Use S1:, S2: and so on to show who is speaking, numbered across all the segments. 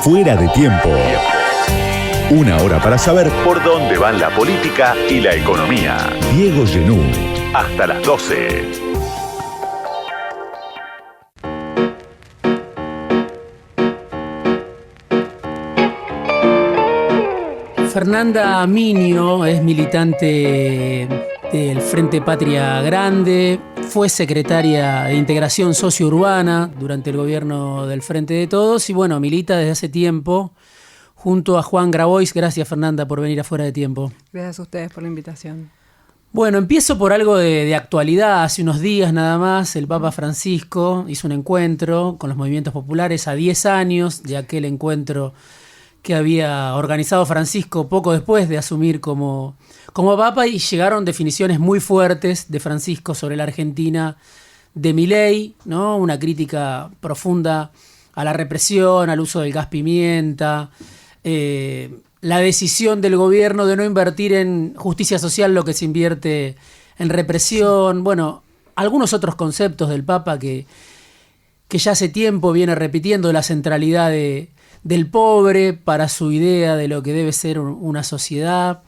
S1: Fuera de tiempo. Una hora para saber por dónde van la política y la economía. Diego Genú. Hasta las 12.
S2: Fernanda Minio es militante del Frente Patria Grande, fue secretaria de Integración Sociourbana durante el gobierno del Frente de Todos y bueno, milita desde hace tiempo junto a Juan Grabois. Gracias, Fernanda, por venir a Fuera de Tiempo.
S3: Gracias a ustedes por la invitación.
S2: Bueno, empiezo por algo de actualidad. Hace unos días nada más el Papa Francisco hizo un encuentro con los movimientos populares a 10 años de aquel encuentro que había organizado Francisco poco después de asumir como Papa, y llegaron definiciones muy fuertes de Francisco sobre la Argentina de Milei, ¿no? Una crítica profunda a la represión, al uso del gas pimienta, la decisión del gobierno de no invertir en justicia social lo que se invierte en represión, bueno, algunos otros conceptos del Papa que ya hace tiempo viene repitiendo, la centralidad del pobre para su idea de lo que debe ser una sociedad.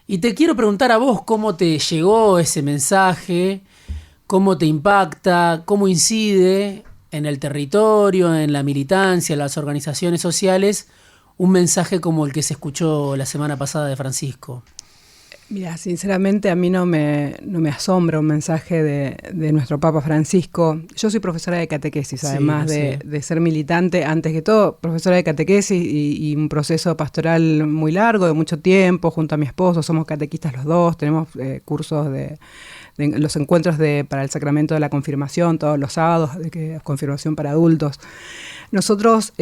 S2: Y te quiero preguntar a vos cómo te llegó ese mensaje, cómo te impacta, cómo incide en el territorio, en la militancia, en las organizaciones sociales, un mensaje como el que se escuchó la semana pasada de Francisco.
S3: Mira, sinceramente a mí no me asombra un mensaje de nuestro Papa Francisco. Yo soy profesora de catequesis, además de ser militante, antes que todo, profesora de catequesis y un proceso pastoral muy largo, de mucho tiempo, junto a mi esposo, somos catequistas los dos, tenemos cursos de los encuentros para el sacramento de la confirmación, todos los sábados, confirmación para adultos. Nosotros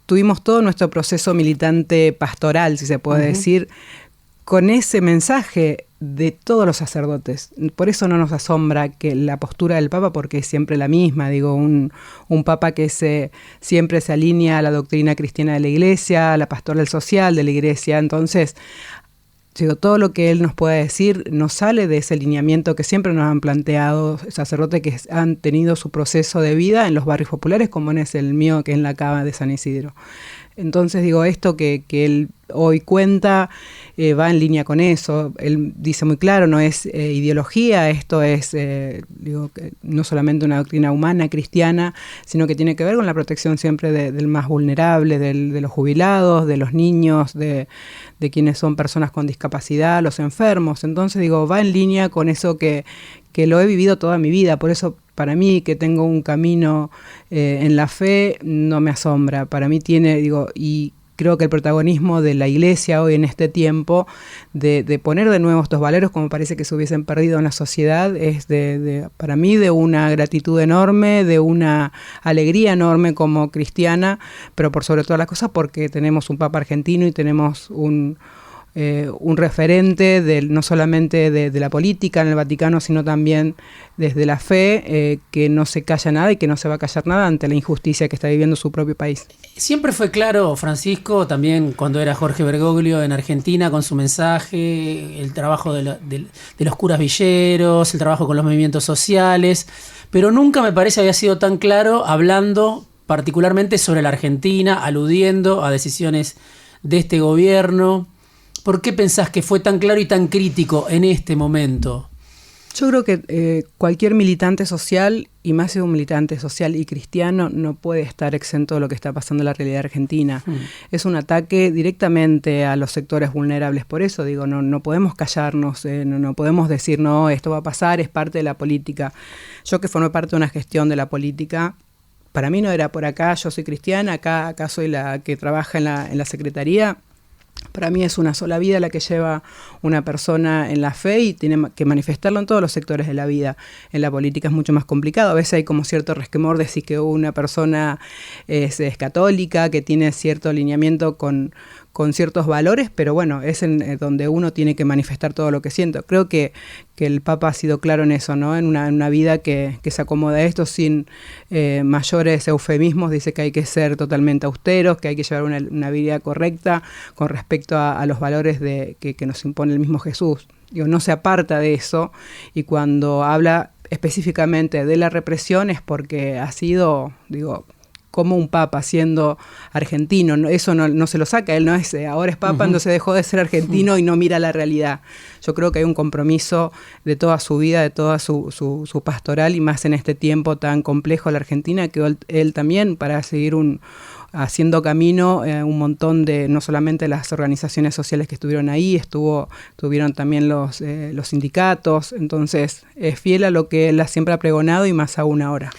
S3: tuvimos todo nuestro proceso militante pastoral, si se puede decir, con ese mensaje de todos los sacerdotes. Por eso no nos asombra que la postura del Papa, porque es siempre la misma, digo, un Papa que siempre se alinea a la doctrina cristiana de la Iglesia, a la pastoral social de la Iglesia. Entonces, digo, todo lo que él nos pueda decir nos sale de ese lineamiento que siempre nos han planteado sacerdotes que han tenido su proceso de vida en los barrios populares, como es el mío, que es en la Cava de San Isidro. Entonces, digo, esto que él hoy cuenta va en línea con eso. Él dice muy claro, no es ideología, esto es no solamente una doctrina humana, cristiana, sino que tiene que ver con la protección siempre del más vulnerable, de los jubilados, de los niños, de quienes son personas con discapacidad, los enfermos. Entonces, digo, va en línea con eso que lo he vivido toda mi vida. Por eso, para mí, que tengo un camino en la fe, no me asombra. Para mí y creo que el protagonismo de la Iglesia hoy en este tiempo, de poner de nuevo estos valores como parece que se hubiesen perdido en la sociedad, es para mí de una gratitud enorme, de una alegría enorme como cristiana, pero por sobre todas las cosas porque tenemos un Papa argentino y tenemos un referente no solamente de la política en el Vaticano, sino también desde la fe, que no se calla nada y que no se va a callar nada ante la injusticia que está viviendo su propio país.
S2: Siempre fue claro, Francisco, también cuando era Jorge Bergoglio en Argentina, con su mensaje, el trabajo de los curas villeros, el trabajo con los movimientos sociales, pero nunca me parece había sido tan claro hablando particularmente sobre la Argentina, aludiendo a decisiones de este gobierno. ¿Por qué pensás que fue tan claro y tan crítico en este momento?
S3: Yo creo que cualquier militante social, y más si un militante social y cristiano, no puede estar exento de lo que está pasando en la realidad argentina. Es un ataque directamente a los sectores vulnerables. Por eso digo, no podemos callarnos, no podemos decir, no, esto va a pasar, es parte de la política. Yo que formé parte de una gestión de la política, para mí no era por acá, yo soy cristiana, acá soy la que trabaja en la secretaría. Para mí es una sola vida la que lleva una persona en la fe y tiene que manifestarlo en todos los sectores de la vida. En la política es mucho más complicado. A veces hay como cierto resquemor de decir que una persona es católica, que tiene cierto alineamiento con ciertos valores, pero bueno, es en donde uno tiene que manifestar todo lo que siente. Creo que el Papa ha sido claro en eso, ¿no? En una vida que se acomoda a esto sin mayores eufemismos. Dice que hay que ser totalmente austeros, que hay que llevar una vida correcta con respecto a los valores que nos impone el mismo Jesús. Digo, no se aparta de eso, y cuando habla específicamente de la represión es porque ha sido, como un papa siendo argentino, eso no se lo saca, él no es, ahora es papa, entonces dejó de ser argentino y no mira la realidad. Yo creo que hay un compromiso de toda su vida, de toda su pastoral, y más en este tiempo tan complejo de la Argentina, que él también, para seguir haciendo camino, un montón de, no solamente las organizaciones sociales que estuvieron ahí, estuvieron también los sindicatos, entonces es fiel a lo que él siempre ha pregonado y más aún ahora.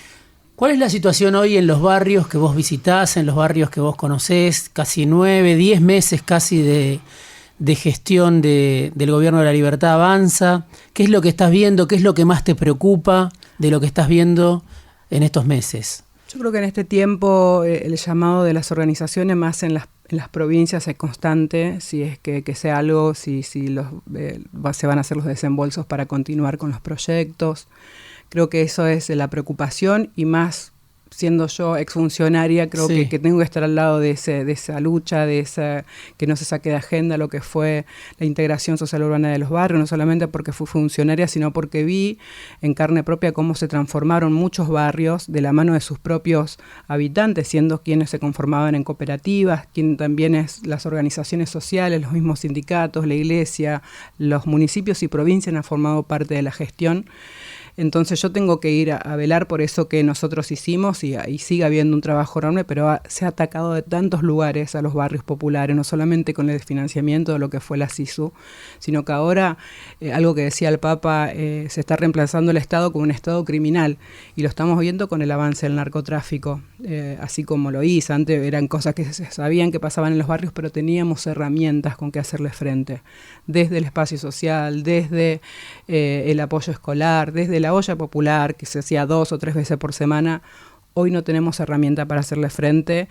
S2: ¿Cuál es la situación hoy en los barrios que vos visitás, en los barrios que vos conocés? Casi 9, 10 meses casi de gestión del Gobierno de la Libertad Avanza. ¿Qué es lo que estás viendo? ¿Qué es lo que más te preocupa de lo que estás viendo en estos meses?
S3: Yo creo que en este tiempo el llamado de las organizaciones más en las provincias es constante, si es que sea algo, si se van a hacer los desembolsos para continuar con los proyectos. Creo que eso es la preocupación, y más siendo yo exfuncionaria, creo que tengo que estar al lado de esa lucha, que no se saque de agenda lo que fue la integración social urbana de los barrios, no solamente porque fui funcionaria, sino porque vi en carne propia cómo se transformaron muchos barrios de la mano de sus propios habitantes, siendo quienes se conformaban en cooperativas, quien también es las organizaciones sociales, los mismos sindicatos, la iglesia, los municipios y provincias han formado parte de la gestión. Entonces yo tengo que ir a velar por eso que nosotros hicimos, y sigue habiendo un trabajo enorme, pero se ha atacado de tantos lugares a los barrios populares, no solamente con el desfinanciamiento de lo que fue la SISU, sino que ahora, algo que decía el Papa, se está reemplazando el Estado con un Estado criminal, y lo estamos viendo con el avance del narcotráfico, así como lo hizo. Antes eran cosas que se sabían que pasaban en los barrios, pero teníamos herramientas con que hacerle frente, desde el espacio social, desde el apoyo escolar, desde la olla popular, que se hacía 2 o 3 veces por semana. Hoy no tenemos herramienta para hacerle frente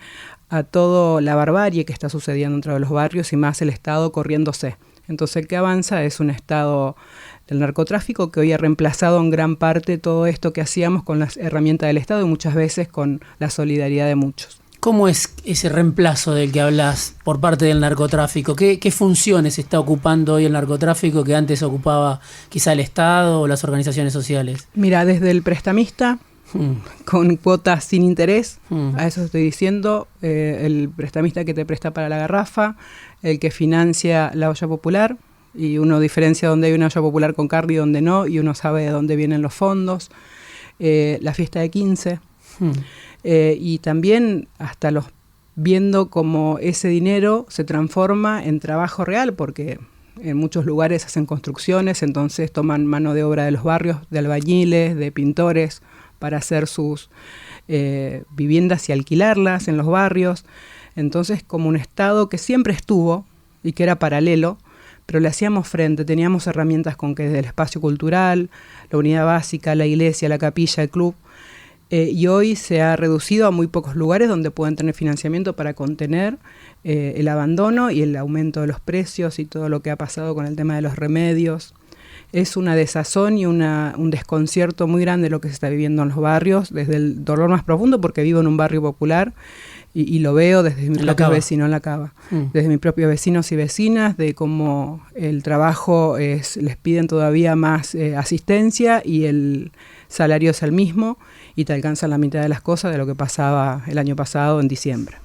S3: a toda la barbarie que está sucediendo dentro de los barrios, y más el Estado corriéndose. Entonces el que avanza es un Estado del narcotráfico que hoy ha reemplazado en gran parte todo esto que hacíamos con las herramientas del Estado, y muchas veces con la solidaridad de muchos.
S2: ¿Cómo es ese reemplazo del que hablas por parte del narcotráfico? ¿Qué funciones está ocupando hoy el narcotráfico que antes ocupaba quizá el Estado o las organizaciones sociales?
S3: Mira, desde el prestamista, con cuotas sin interés, a eso estoy diciendo, el prestamista que te presta para la garrafa, el que financia la olla popular, y uno diferencia dónde hay una olla popular con carne y dónde no, y uno sabe de dónde vienen los fondos, la fiesta de 15, y también hasta viendo cómo ese dinero se transforma en trabajo real, porque en muchos lugares hacen construcciones, entonces toman mano de obra de los barrios, de albañiles, de pintores, para hacer sus viviendas y alquilarlas en los barrios. Entonces, como un Estado que siempre estuvo y que era paralelo, pero le hacíamos frente, teníamos herramientas con que desde el espacio cultural, la unidad básica, la iglesia, la capilla, el club, y hoy se ha reducido a muy pocos lugares donde pueden tener financiamiento para contener el abandono y el aumento de los precios y todo lo que ha pasado con el tema de los remedios. Es una desazón y un desconcierto muy grande lo que se está viviendo en los barrios, desde el dolor más profundo, porque vivo en un barrio popular y lo veo desde mi propio vecino en La Cava, desde mis propios vecinos y vecinas, de cómo el trabajo les piden todavía más asistencia y el salario es el mismo, y te alcanzan la mitad de las cosas de lo que pasaba el año pasado en diciembre.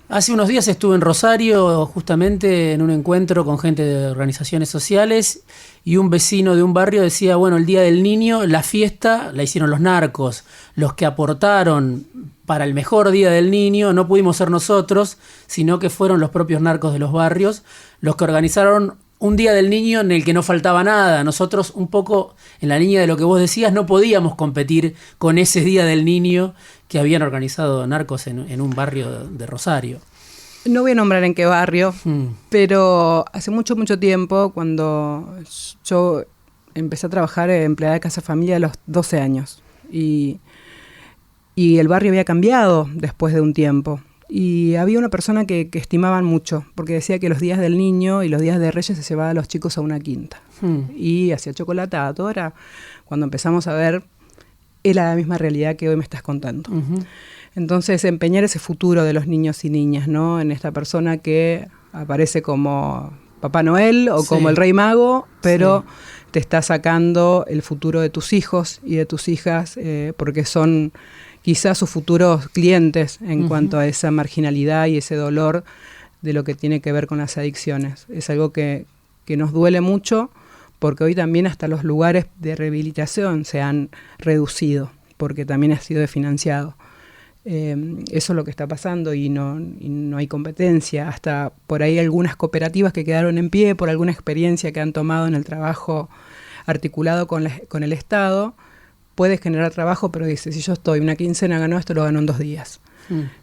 S2: Hace unos días estuve en Rosario justamente en un encuentro con gente de organizaciones sociales, y un vecino de un barrio decía, bueno, el Día del Niño, la fiesta la hicieron los narcos, los que aportaron para el mejor Día del Niño no pudimos ser nosotros, sino que fueron los propios narcos de los barrios los que organizaron un Día del Niño en el que no faltaba nada. Nosotros, un poco en la línea de lo que vos decías, no podíamos competir con ese Día del Niño que habían organizado narcos en un barrio de Rosario.
S3: No voy a nombrar en qué barrio, pero hace mucho tiempo, cuando yo empecé a trabajar empleada de Casa Familia a los 12 años, y el barrio había cambiado después de un tiempo. Y había una persona que estimaban mucho, porque decía que los días del niño y los días de Reyes se llevaba a los chicos a una quinta. Y hacía chocolatada. Ahora, cuando empezamos a ver, era la misma realidad que hoy me estás contando. Entonces, empeñar ese futuro de los niños y niñas, ¿no? En esta persona que aparece como Papá Noel o como el Rey Mago, pero te está sacando el futuro de tus hijos y de tus hijas, porque son quizás sus futuros clientes en cuanto a esa marginalidad y ese dolor de lo que tiene que ver con las adicciones. Es algo que nos duele mucho, porque hoy también hasta los lugares de rehabilitación se han reducido, porque también ha sido desfinanciado. Eso es lo que está pasando y no hay competencia. Hasta por ahí algunas cooperativas que quedaron en pie por alguna experiencia que han tomado en el trabajo articulado con el Estado, puede generar trabajo, pero dice, si yo estoy una quincena gano esto, lo gano en 2 días.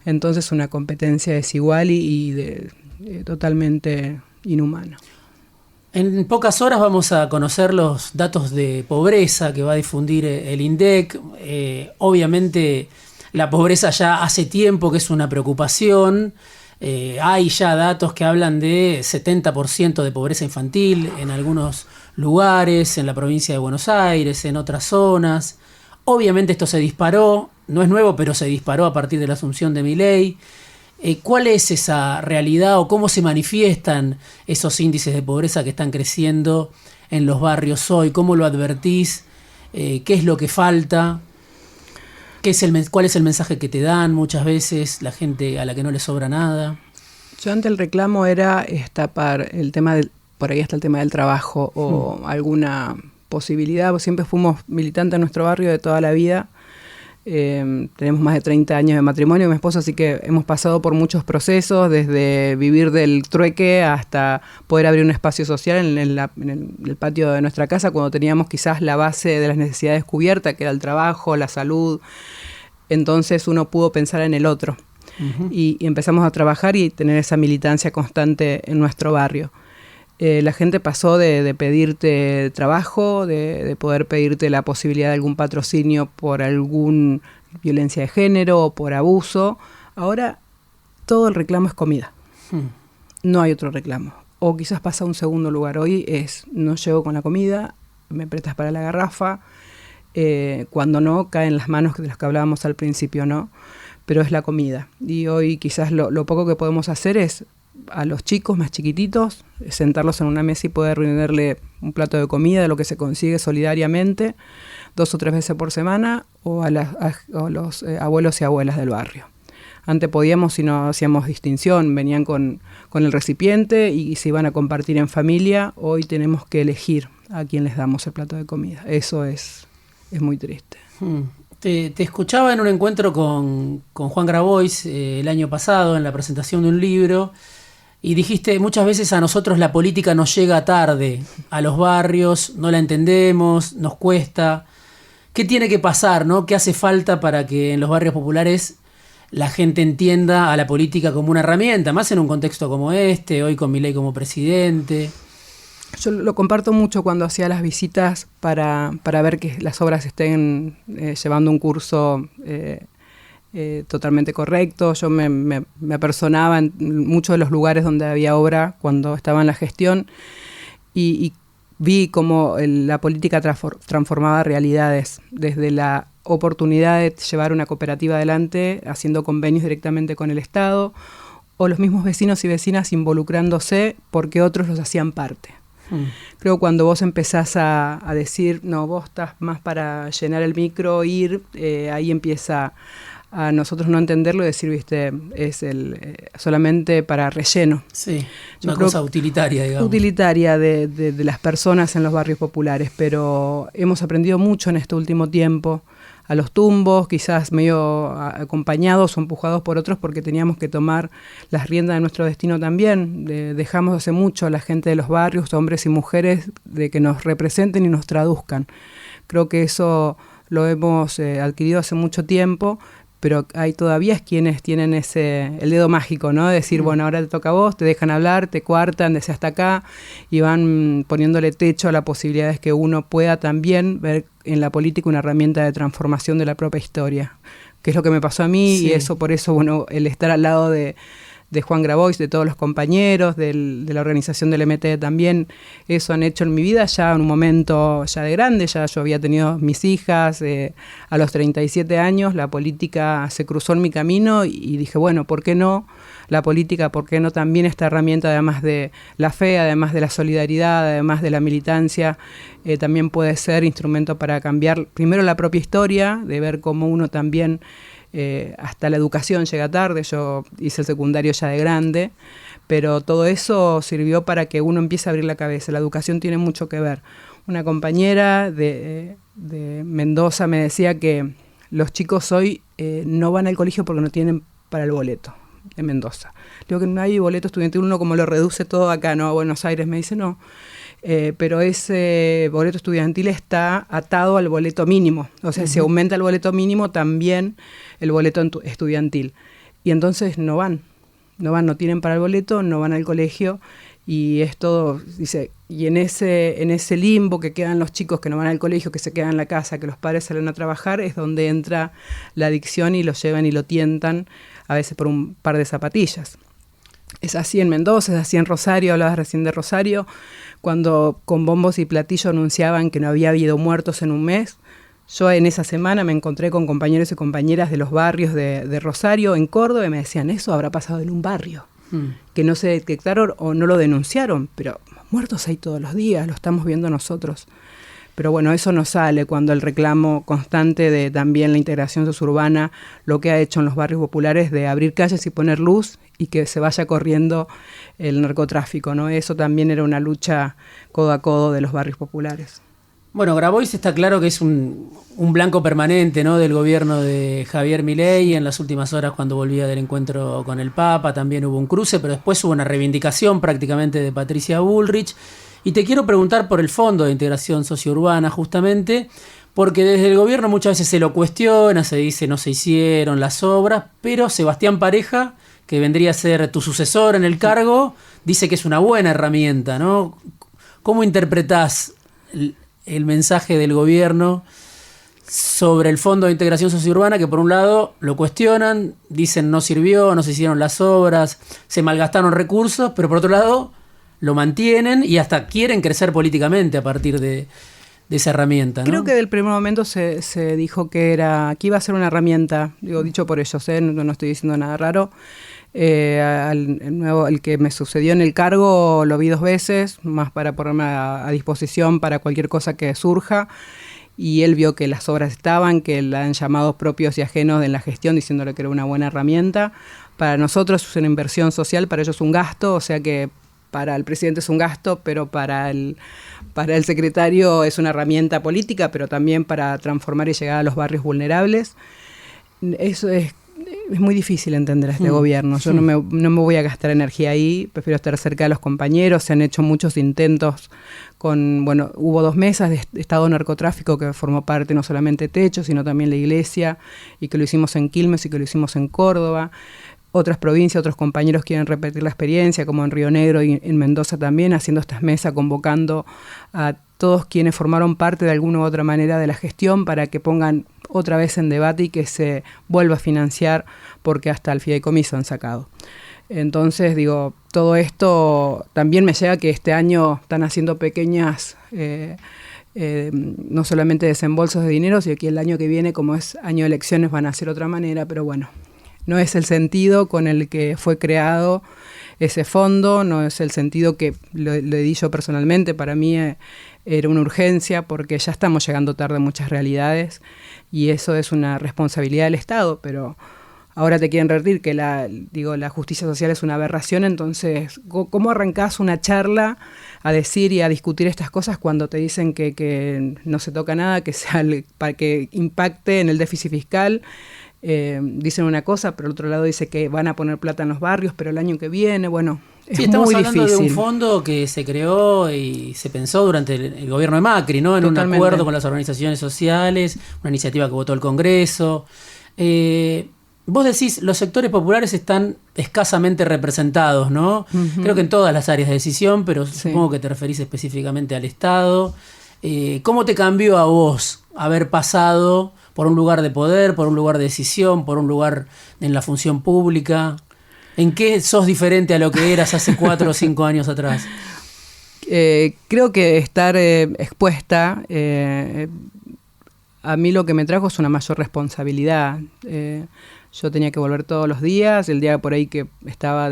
S3: Entonces una competencia desigual y totalmente inhumana.
S2: En pocas horas vamos a conocer los datos de pobreza que va a difundir el INDEC. Obviamente la pobreza ya hace tiempo que es una preocupación. Hay ya datos que hablan de 70% de pobreza infantil en algunos lugares, en la provincia de Buenos Aires, en otras zonas. Obviamente esto se disparó, no es nuevo, pero se disparó a partir de la asunción de Milei. ¿Cuál es esa realidad o cómo se manifiestan esos índices de pobreza que están creciendo en los barrios hoy? ¿Cómo lo advertís? ¿Qué es lo que falta? ¿Cuál es el mensaje que te dan muchas veces la gente a la que no le sobra nada?
S3: Yo antes el reclamo era tapar el tema por ahí hasta el tema del trabajo o alguna posibilidad. Siempre fuimos militantes en nuestro barrio de toda la vida. Tenemos más de 30 años de matrimonio, mi esposo, así que hemos pasado por muchos procesos, desde vivir del trueque hasta poder abrir un espacio social en el patio de nuestra casa, cuando teníamos quizás la base de las necesidades cubierta, que era el trabajo, la salud. Entonces uno pudo pensar en el otro. Y empezamos a trabajar y tener esa militancia constante en nuestro barrio. La gente pasó de pedirte trabajo, de poder pedirte la posibilidad de algún patrocinio por alguna violencia de género o por abuso. Ahora todo el reclamo es comida. No hay otro reclamo. O quizás pasa a un segundo lugar. Hoy no llego con la comida, me prestas para la garrafa. Cuando no, caen las manos de las que hablábamos al principio, ¿no? Pero es la comida. Y hoy quizás lo poco que podemos hacer es a los chicos más chiquititos, sentarlos en una mesa y poder brindarle un plato de comida de lo que se consigue solidariamente 2 o 3 veces por semana, o a los abuelos y abuelas del barrio. Antes podíamos y no hacíamos distinción, venían con el recipiente y se iban a compartir en familia. Hoy tenemos que elegir a quién les damos el plato de comida. Eso es muy triste.
S2: Te escuchaba en un encuentro con Juan Grabois el año pasado en la presentación de un libro. Y dijiste, muchas veces a nosotros la política nos llega tarde a los barrios, no la entendemos, nos cuesta. ¿Qué tiene que pasar, no? ¿Qué hace falta para que en los barrios populares la gente entienda a la política como una herramienta, más en un contexto como este, hoy con Milei como presidente?
S3: Yo lo comparto mucho cuando hacía las visitas para ver que las obras estén llevando un curso totalmente correcto. Yo me apersonaba en muchos de los lugares donde había obra cuando estaba en la gestión y vi cómo la política transformaba realidades, desde la oportunidad de llevar una cooperativa adelante haciendo convenios directamente con el Estado, o los mismos vecinos y vecinas involucrándose porque otros los hacían parte. Creo que cuando vos empezás a decir, no, vos estás más para llenar el micro, ahí empieza a nosotros no entenderlo y decir, viste, es solamente para relleno.
S2: Sí, una cosa utilitaria, digamos. Utilitaria
S3: de las personas en los barrios populares, pero hemos aprendido mucho en este último tiempo, a los tumbos, quizás medio acompañados o empujados por otros, porque teníamos que tomar las riendas de nuestro destino también. Dejamos hace mucho a la gente de los barrios, hombres y mujeres, de que nos representen y nos traduzcan. Creo que eso lo hemos adquirido hace mucho tiempo, pero hay todavía quienes tienen el dedo mágico, ¿no? De decir, bueno, ahora te toca a vos, te dejan hablar, te coartan desde hasta acá y van poniéndole techo a las posibilidades que uno pueda también ver en la política una herramienta de transformación de la propia historia, que es lo que me pasó a mí. Sí. Y por eso, bueno, el estar al lado de Juan Grabois, de todos los compañeros, de la organización del MT también, eso han hecho en mi vida ya en un momento ya de grande. Ya yo había tenido mis hijas, a los 37 años la política se cruzó en mi camino y dije, bueno, ¿por qué no la política? ¿Por qué no también esta herramienta, además de la fe, además de la solidaridad, además de la militancia, también puede ser instrumento para cambiar primero la propia historia, de ver cómo uno también hasta la educación llega tarde. Yo hice el secundario ya de grande, pero todo eso sirvió para que uno empiece a abrir la cabeza. La educación tiene mucho que ver. Una compañera de Mendoza me decía que los chicos hoy no van al colegio porque no tienen para el boleto de Mendoza. Digo que no hay boleto estudiantil, uno como lo reduce todo acá, ¿no? A Buenos Aires, me dice no. Pero ese boleto estudiantil está atado al boleto mínimo. O sea, si aumenta el boleto mínimo, también el boleto estudiantil. Y entonces no tienen para el boleto, no van al colegio. Y es todo, dice, y en ese limbo que quedan los chicos que no van al colegio, que se quedan en la casa, que los padres salen a trabajar, es donde entra la adicción y lo llevan y lo tientan, a veces por un par de zapatillas. Es así en Mendoza, es así en Rosario, hablabas recién de Rosario, cuando con bombos y platillos anunciaban que no había habido muertos en un mes. Yo en esa semana me encontré con compañeros y compañeras de los barrios de Rosario, en Córdoba, y me decían, eso habrá pasado en un barrio, que no se detectaron o no lo denunciaron, pero muertos hay todos los días, lo estamos viendo nosotros. Pero bueno, eso no sale cuando el reclamo constante de también la integración sosurbana, lo que ha hecho en los barrios populares de abrir calles y poner luz y que se vaya corriendo el narcotráfico, ¿no? Eso también era una lucha codo a codo de los barrios populares.
S2: Bueno, Grabois está claro que es un blanco permanente, ¿no?, del gobierno de Javier Milei. En las últimas horas, cuando volvía del encuentro con el Papa, también hubo un cruce, pero después hubo una reivindicación prácticamente de Patricia Bullrich. Y te quiero preguntar por el Fondo de Integración Sociourbana, justamente, porque desde el gobierno muchas veces se lo cuestiona, se dice no se hicieron las obras, pero Sebastián Pareja, que vendría a ser tu sucesor en el cargo, dice que es una buena herramienta, ¿no? ¿Cómo interpretás el mensaje del gobierno sobre el Fondo de Integración Sociourbana, que por un lado lo cuestionan, dicen no sirvió, no se hicieron las obras, se malgastaron recursos, pero por otro lado lo mantienen y hasta quieren crecer políticamente a partir de esa herramienta, ¿no?
S3: Creo que del primer momento se dijo que iba a ser una herramienta, dicho por ellos, no estoy diciendo nada raro. El que me sucedió en el cargo lo vi 2 veces, más para ponerme a disposición para cualquier cosa que surja, y él vio que las obras estaban, que le han llamado propios y ajenos en la gestión diciéndole que era una buena herramienta. Para nosotros es una inversión social, para ellos un gasto, o sea que para el presidente es un gasto, pero para el secretario es una herramienta política, pero también para transformar y llegar a los barrios vulnerables. Eso es muy difícil entender a este gobierno. Yo no me voy a gastar energía ahí, prefiero estar cerca de los compañeros. Se han hecho muchos intentos hubo 2 mesas de Estado narcotráfico que formó parte no solamente Techo, sino también la Iglesia, y que lo hicimos en Quilmes y que lo hicimos en Córdoba. Otras provincias, otros compañeros quieren repetir la experiencia, como en Río Negro y en Mendoza también, haciendo estas mesas, convocando a todos quienes formaron parte de alguna u otra manera de la gestión para que pongan otra vez en debate y que se vuelva a financiar, porque hasta el fideicomiso han sacado. Entonces, todo esto también me llega que este año están haciendo pequeñas, no solamente desembolsos de dinero, sino que el año que viene, como es año de elecciones, van a hacer otra manera, pero bueno. No es el sentido con el que fue creado ese fondo, no es el sentido que le di yo personalmente. Para mí era una urgencia porque ya estamos llegando tarde a muchas realidades y eso es una responsabilidad del Estado, pero ahora te quieren revertir que la justicia social es una aberración. Entonces, ¿cómo arrancás una charla a decir y a discutir estas cosas cuando te dicen que no se toca nada, para que impacte en el déficit fiscal? Dicen una cosa, pero el otro lado dice que van a poner plata en los barrios, pero el año que viene, bueno, es
S2: estamos
S3: muy
S2: hablando
S3: difícil.
S2: De un fondo que se creó y se pensó durante el gobierno de Macri, ¿no? En Totalmente. Un acuerdo con las organizaciones sociales, una iniciativa que votó el Congreso. Vos decís, los sectores populares están escasamente representados, ¿no? Uh-huh. Creo que en todas las áreas de decisión, pero supongo que te referís específicamente al Estado. ¿Cómo te cambió a vos haber pasado por un lugar de poder, por un lugar de decisión, por un lugar en la función pública? ¿En qué sos diferente a lo que eras hace 4 o 5 años atrás?
S3: Creo que estar expuesta, a mí lo que me trajo es una mayor responsabilidad. Yo tenía que volver todos los días, el día por ahí que estaba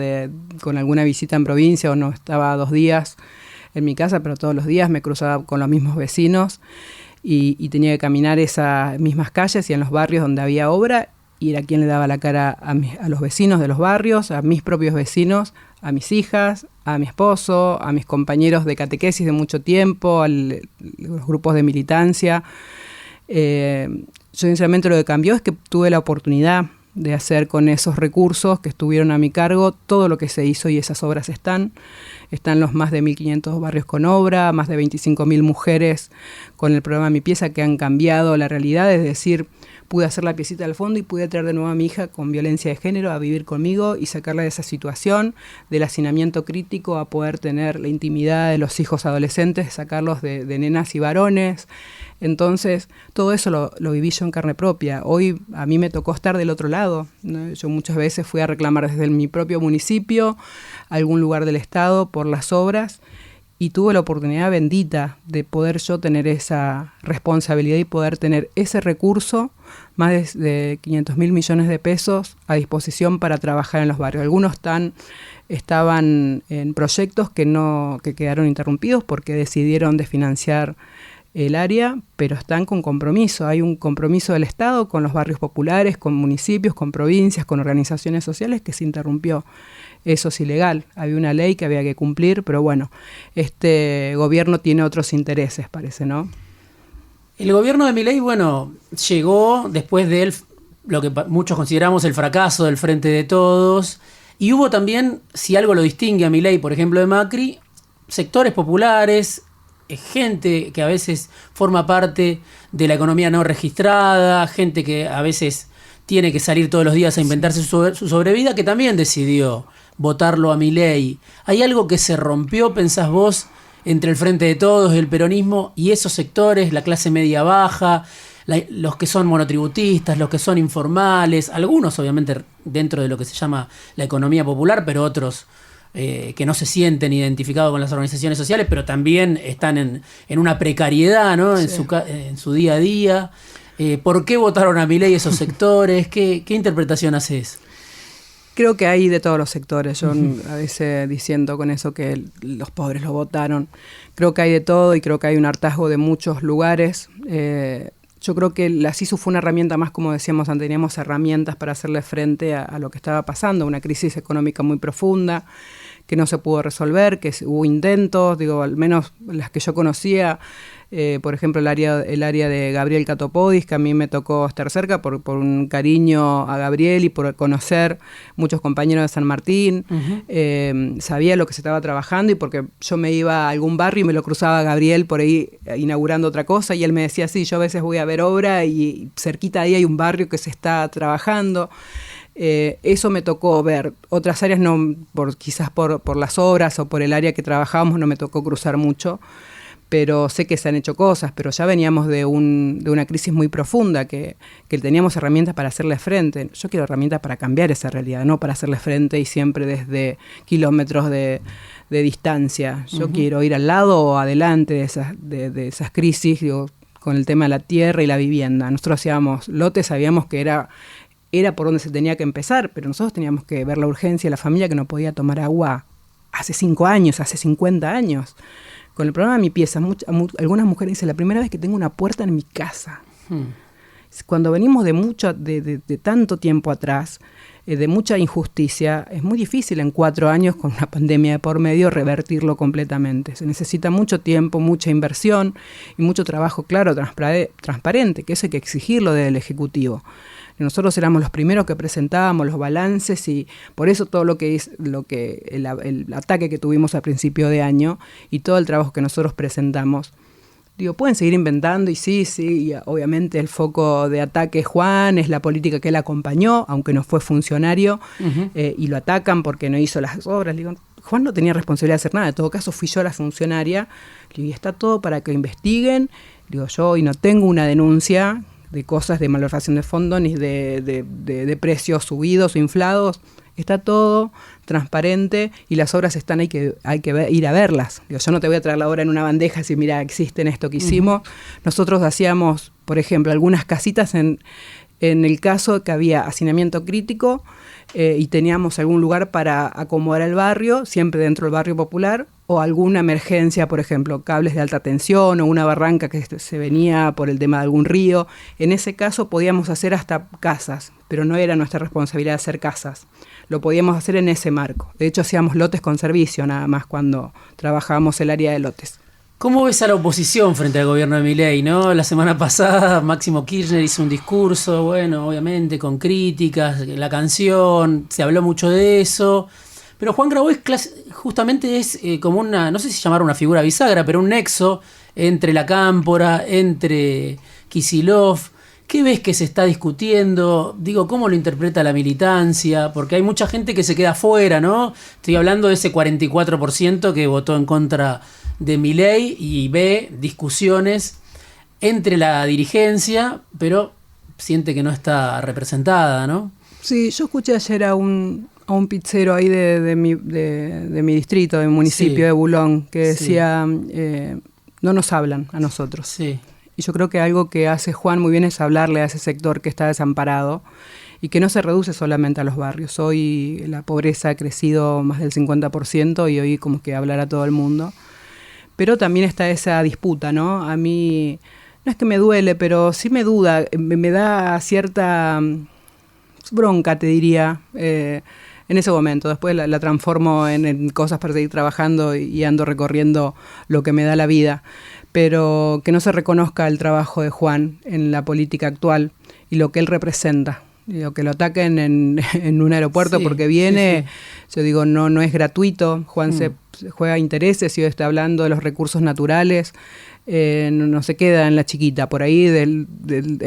S3: con alguna visita en provincia o no estaba 2 días en mi casa, pero todos los días me cruzaba con los mismos vecinos y tenía que caminar esas mismas calles y en los barrios donde había obra y era quien le daba la cara a los vecinos de los barrios, a mis propios vecinos, a mis hijas, a mi esposo, a mis compañeros de catequesis de mucho tiempo, a los grupos de militancia. Yo sinceramente lo que cambió es que tuve la oportunidad de hacer con esos recursos que estuvieron a mi cargo todo lo que se hizo, y esas obras están los más de 1.500 barrios con obra, más de 25.000 mujeres con el programa Mi Pieza que han cambiado la realidad, es decir, pude hacer la piecita al fondo y pude traer de nuevo a mi hija con violencia de género a vivir conmigo y sacarla de esa situación, del hacinamiento crítico, a poder tener la intimidad de los hijos adolescentes, sacarlos de nenas y varones. Entonces, todo eso lo viví yo en carne propia. Hoy a mí me tocó estar del otro lado, ¿no? Yo muchas veces fui a reclamar desde mi propio municipio, a algún lugar del Estado, por las obras, y tuve la oportunidad bendita de poder yo tener esa responsabilidad y poder tener ese recurso, más de 500.000 millones de pesos a disposición para trabajar en los barrios. Algunos estaban en proyectos que quedaron interrumpidos porque decidieron desfinanciar el área, pero están con compromiso. Hay un compromiso del Estado con los barrios populares, con municipios, con provincias, con organizaciones sociales, que se interrumpió. Eso es ilegal. Había una ley que había que cumplir, pero bueno, este gobierno tiene otros intereses, parece, ¿no?
S2: El gobierno de Milei, bueno, llegó después de lo que muchos consideramos el fracaso del Frente de Todos, y hubo también, si algo lo distingue a Milei, por ejemplo, de Macri, sectores populares, gente que a veces forma parte de la economía no registrada, gente que a veces tiene que salir todos los días a inventarse su sobrevida, que también decidió votarlo a Milei. ¿Hay algo que se rompió, pensás vos, entre el Frente de Todos, el peronismo y esos sectores, la clase media baja, los que son monotributistas, los que son informales, algunos obviamente dentro de lo que se llama la economía popular, pero otros que no se sienten identificados con las organizaciones sociales, pero también están en una precariedad, ¿no? Sí. En su día a día. ¿Por qué votaron a Milei esos sectores? ¿Qué interpretación haces?
S3: Creo que hay de todos los sectores. Yo a veces diciendo con eso que los pobres lo votaron. Creo que hay de todo y creo que hay un hartazgo de muchos lugares. Yo creo que la SISU fue una herramienta más, como decíamos antes, teníamos herramientas para hacerle frente a lo que estaba pasando, una crisis económica muy profunda que no se pudo resolver, que hubo intentos, al menos las que yo conocía, por ejemplo el área de Gabriel Catopodis, que a mí me tocó estar cerca por un cariño a Gabriel y por conocer muchos compañeros de San Martín. Sabía lo que se estaba trabajando y porque yo me iba a algún barrio y me lo cruzaba a Gabriel por ahí inaugurando otra cosa y él me decía, sí, yo a veces voy a ver obra y cerquita de ahí hay un barrio que se está trabajando. Eso me tocó ver. Otras áreas no, quizás por las obras o por el área que trabajábamos no me tocó cruzar mucho, pero sé que se han hecho cosas, pero ya veníamos de una crisis muy profunda que teníamos herramientas para hacerle frente. Yo quiero herramientas para cambiar esa realidad, no para hacerle frente y siempre desde kilómetros de distancia. Yo quiero ir al lado o adelante de esas crisis, con el tema de la tierra y la vivienda. Nosotros hacíamos lotes, sabíamos que era por donde se tenía que empezar, pero nosotros teníamos que ver la urgencia de la familia que no podía tomar agua hace 5 años, hace 50 años. Con el programa de Mi Pieza, algunas mujeres dicen, la primera vez que tengo una puerta en mi casa. Cuando venimos de tanto tiempo atrás, de mucha injusticia, es muy difícil en 4 años, con una pandemia de por medio, revertirlo completamente. Se necesita mucho tiempo, mucha inversión y mucho trabajo, claro, transparente, que eso hay que exigirlo del Ejecutivo. Nosotros éramos los primeros que presentábamos los balances y por eso todo el ataque que tuvimos al principio de año y todo el trabajo que nosotros presentamos. Pueden seguir inventando y sí, y obviamente el foco de ataque es Juan, es la política que él acompañó, aunque no fue funcionario, y lo atacan porque no hizo las obras. Juan no tenía responsabilidad de hacer nada, en todo caso fui yo la funcionaria, y está todo para que investiguen. Yo hoy no tengo una denuncia de cosas de malversación de fondos ni de precios subidos o inflados. Está todo transparente y las obras están, hay que ir a verlas. Yo no te voy a traer la obra en una bandeja y decir, mira, existen esto que hicimos. Nosotros hacíamos, por ejemplo, algunas casitas en el caso que había hacinamiento crítico y teníamos algún lugar para acomodar el barrio, siempre dentro del barrio popular, o alguna emergencia, por ejemplo, cables de alta tensión o una barranca que se venía por el tema de algún río. En ese caso podíamos hacer hasta casas, pero no era nuestra responsabilidad hacer casas. Lo podíamos hacer en ese marco. De hecho, hacíamos lotes con servicio nada más cuando trabajábamos el área de lotes.
S2: ¿Cómo ves a la oposición frente al gobierno de Milei, no? La semana pasada Máximo Kirchner hizo un discurso, bueno, obviamente con críticas, la canción, se habló mucho de eso. Pero Juan Grabois justamente es como una, no sé si llamar una figura bisagra, pero un nexo entre la Cámpora, entre Kicillof. ¿Qué ves que se está discutiendo? Digo, ¿cómo lo interpreta la militancia? Porque hay mucha gente que se queda afuera, ¿no? Estoy hablando de ese 44% que votó en contra de Milei y ve discusiones entre la dirigencia, pero siente que no está representada, ¿no?
S3: Sí, yo escuché ayer a un pizzero ahí de mi distrito, de mi municipio, sí, de Bulón, que decía, no nos hablan a nosotros.
S2: Sí.
S3: Y yo creo que algo que hace Juan muy bien es hablarle a ese sector que está desamparado y que no se reduce solamente a los barrios. Hoy la pobreza ha crecido más del 50% y hoy como que hablará a todo el mundo. Pero también está esa disputa, ¿no? A mí, no es que me duele, pero sí me da cierta bronca, te diría, en ese momento. Después la transformo en cosas para seguir trabajando y ando recorriendo lo que me da la vida. Pero que no se reconozca el trabajo de Juan en la política actual y lo que él representa. Digo, que lo ataquen en un aeropuerto, sí, porque viene, sí. Yo digo, no es gratuito. Juan se juega intereses y hoy está hablando de los recursos naturales. No se queda en la chiquita, por ahí él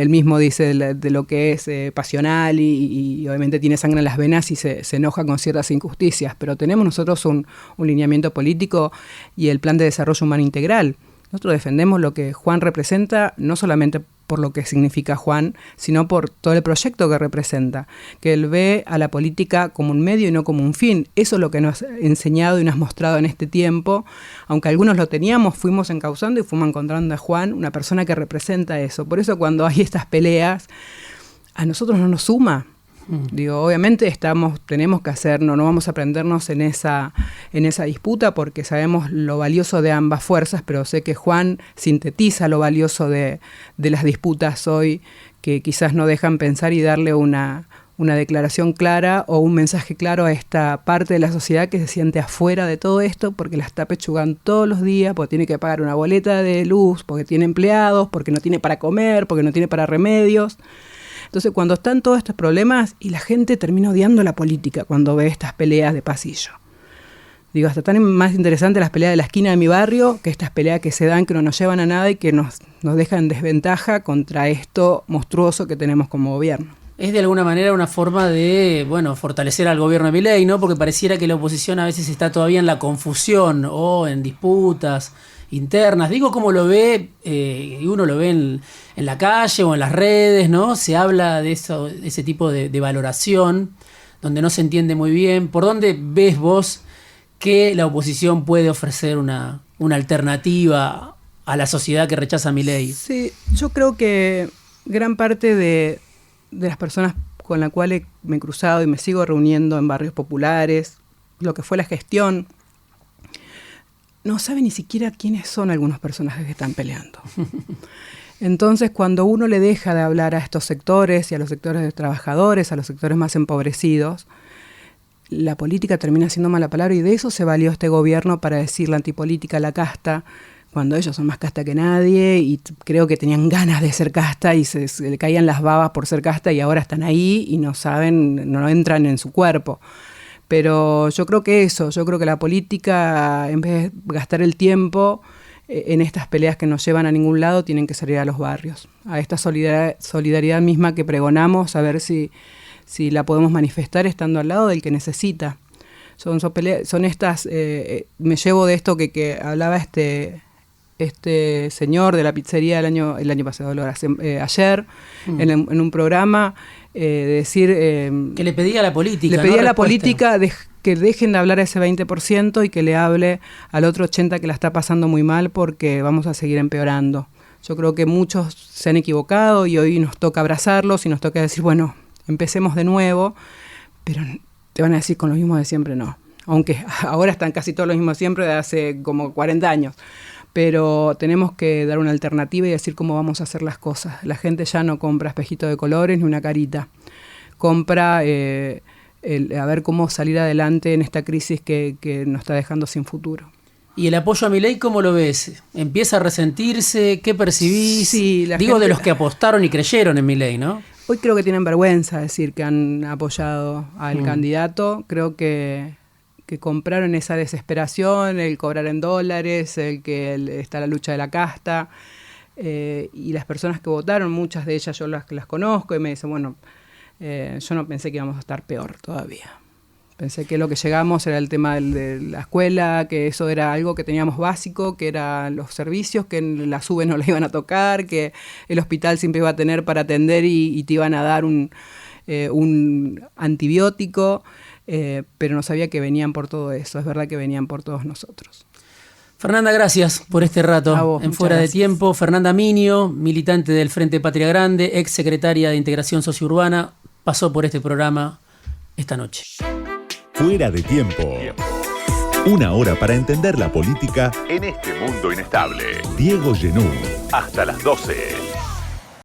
S3: mismo dice de lo que es pasional y obviamente tiene sangre en las venas y se enoja con ciertas injusticias, pero tenemos nosotros un lineamiento político y el plan de desarrollo humano integral. Nosotros defendemos lo que Juan representa, no solamente por lo que significa Juan, sino por todo el proyecto que representa, que él ve a la política como un medio y no como un fin. Eso es lo que nos ha enseñado y nos ha mostrado en este tiempo. Aunque algunos lo teníamos, fuimos encauzando y fuimos encontrando a Juan, una persona que representa eso. Por eso cuando hay estas peleas, a nosotros no nos suma. Digo, obviamente tenemos que hacer, no vamos a prendernos en esa disputa porque sabemos lo valioso de ambas fuerzas, pero sé que Juan sintetiza lo valioso de las disputas hoy, que quizás no dejan pensar y darle una declaración clara o un mensaje claro a esta parte de la sociedad que se siente afuera de todo esto porque la está pechugando todos los días, porque tiene que pagar una boleta de luz, porque tiene empleados, porque no tiene para comer, porque no tiene para remedios. Entonces, cuando están todos estos problemas y la gente termina odiando la política cuando ve estas peleas de pasillo. Digo, hasta están más interesantes las peleas de la esquina de mi barrio que estas peleas que se dan, que no nos llevan a nada y que nos dejan en desventaja contra esto monstruoso que tenemos como gobierno.
S2: Es de alguna manera una forma de, fortalecer al gobierno de Milei, ¿no? Porque pareciera que la oposición a veces está todavía en la confusión o en disputas internas. Digo, cómo lo ve, y uno lo ve en la calle o en las redes, ¿no? Se habla de eso, ese tipo de valoración, donde no se entiende muy bien. ¿Por dónde ves vos que la oposición puede ofrecer una alternativa a la sociedad que rechaza a Milei?
S3: Sí, yo creo que gran parte de las personas con las cuales me he cruzado y me sigo reuniendo en barrios populares, lo que fue la gestión, no sabe ni siquiera quiénes son algunos personajes que están peleando. Entonces, cuando uno le deja de hablar a estos sectores y a los sectores de trabajadores, a los sectores más empobrecidos, la política termina siendo mala palabra y de eso se valió este gobierno para decir la antipolítica, la casta, cuando ellos son más casta que nadie y creo que tenían ganas de ser casta y se le caían las babas por ser casta y ahora están ahí y no saben, no entran en su cuerpo. Pero yo creo que la política, en vez de gastar el tiempo en estas peleas que no llevan a ningún lado, tienen que salir a los barrios, a esta solidaridad misma que pregonamos, a ver si la podemos manifestar estando al lado del que necesita. Son estas, me llevo de esto que hablaba este señor de la pizzería el año pasado, ayer, en un programa, de decir...
S2: que le pedía a la política.
S3: Le pedía a la política que dejen de hablar a ese 20% y que le hable al otro 80% que la está pasando muy mal porque vamos a seguir empeorando. Yo creo que muchos se han equivocado y hoy nos toca abrazarlos y nos toca decir, bueno, empecemos de nuevo, pero te van a decir con lo mismo de siempre, no. aunque ahora están casi todos los mismos siempre de hace como 40 años. Pero tenemos que dar una alternativa y decir cómo vamos a hacer las cosas. La gente ya no compra espejitos de colores ni una carita. Compra a ver cómo salir adelante en esta crisis que nos está dejando sin futuro.
S2: ¿Y el apoyo a Milei cómo lo ves? ¿Empieza a resentirse? ¿Qué percibís?
S3: Sí,
S2: Digo, de los que apostaron y creyeron en Milei, ¿no?
S3: Hoy creo que tienen vergüenza de decir que han apoyado al candidato. Creo que compraron esa desesperación, el cobrar en dólares, el que está la lucha de la casta, y las personas que votaron, muchas de ellas yo las conozco y me dicen, bueno, yo no pensé que íbamos a estar peor todavía. Pensé que lo que llegamos era el tema de la escuela, que eso era algo que teníamos básico, que eran los servicios, que la SUBE no la iban a tocar, que el hospital siempre iba a tener para atender y te iban a dar un antibiótico. Pero no sabía que venían por todo eso. Es verdad que venían por todos nosotros.
S2: Fernanda, gracias por este rato en Fuera de Tiempo. Fernanda Minio, militante del Frente Patria Grande, ex secretaria de Integración Sociourbana, pasó por este programa esta noche.
S1: Fuera de Tiempo. Una hora para entender la política en este mundo inestable. Diego Genú. Hasta las 12.